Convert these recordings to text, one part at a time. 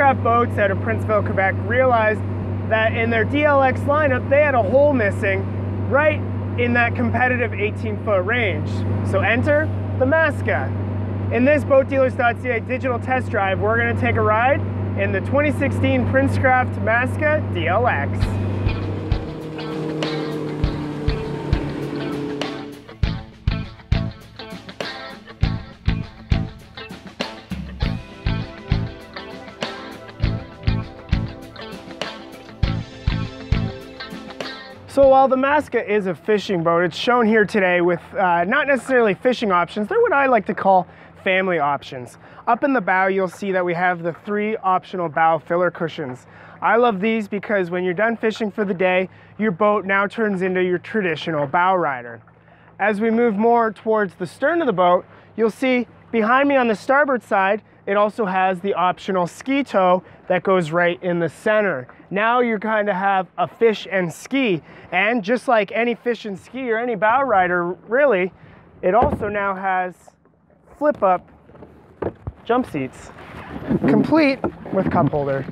Princecraft boats out of Princeville, Quebec realized that in their DLX lineup, they had a hole missing right in that competitive 18-foot range. So enter the Maska. In this Mydealers.ca digital test drive, we're going to take a ride in the 2016 Princecraft Maska DLX. So while the Maska is a fishing boat, it's shown here today with not necessarily fishing options. They're what I like to call family options. Up in the bow, you'll see that we have the 3 optional bow filler cushions. I love these because when you're done fishing for the day, your boat now turns into your traditional bow rider. As we move more towards the stern of the boat, you'll see behind me on the starboard side, it also has the optional ski tow that goes right in the center. Now you kind of have a fish and ski, and just like any fish and ski or any bow rider really, it also now has flip up jump seats, complete with cup holder.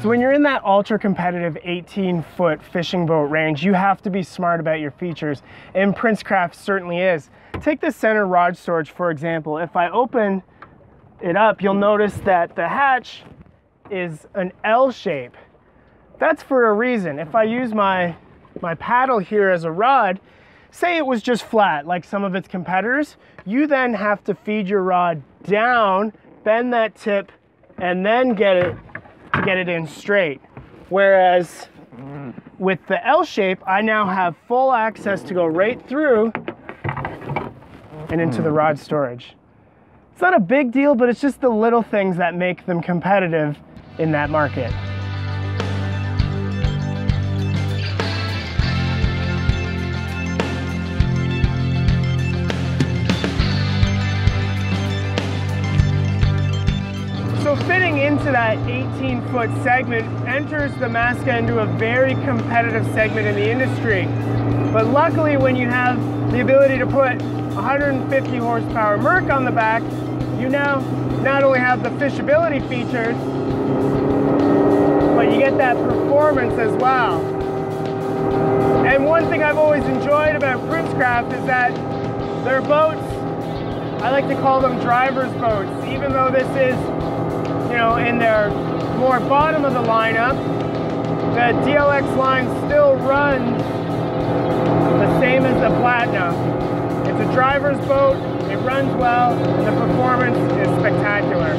So when you're in that ultra competitive 18-foot fishing boat range, you have to be smart about your features, and Princecraft certainly is. Take the center rod storage, for example. If I open it up, you'll notice that the hatch is an L shape. That's for a reason. If I use my paddle here as a rod, say it was just flat like some of its competitors, you then have to feed your rod down, bend that tip, and then get it in straight. Whereas with the L shape, I now have full access to go right through and into the rod storage. It's not a big deal, but it's just the little things that make them competitive in that market. So fitting into that 18-foot segment enters the Maska into a very competitive segment in the industry. But luckily, when you have the ability to put 150 horsepower Merc on the back, you now not only have the fishability features, but you get that performance as well. And one thing I've always enjoyed about Princecraft is that their boats, I like to call them driver's boats, even though this is, you know, in their more bottom of the lineup, the DLX line still runs the same as the Platinum. It's a driver's boat, it runs well, and the performance is spectacular.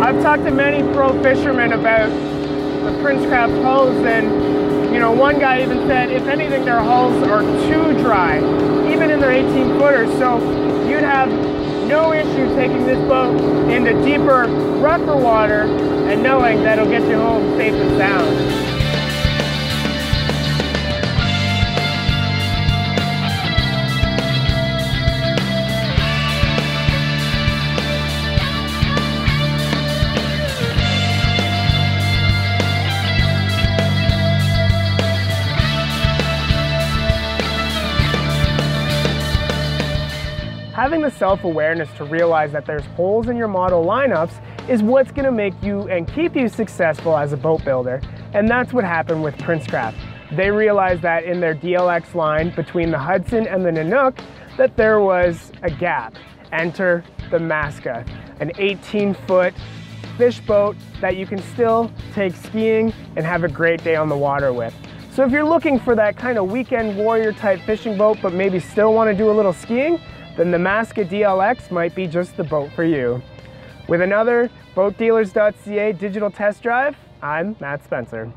I've talked to many pro fishermen about the Princecraft hulls, and you know, one guy even said if anything their hulls are too dry, even in their 18-footers, so you'd have no issue taking this boat into deeper, rougher water and knowing that it'll get you home safe and sound. Having the self-awareness to realize that there's holes in your model lineups is what's going to make you and keep you successful as a boat builder. And that's what happened with Princecraft. They realized that in their DLX line between the Hudson and the Nanook that there was a gap. Enter the Maska, an 18-foot fish boat that you can still take skiing and have a great day on the water with. So if you're looking for that kind of weekend warrior type fishing boat but maybe still want to do a little skiing, then the Maska DLX might be just the boat for you. With another Mydealers.ca digital test drive, I'm Matt Spencer.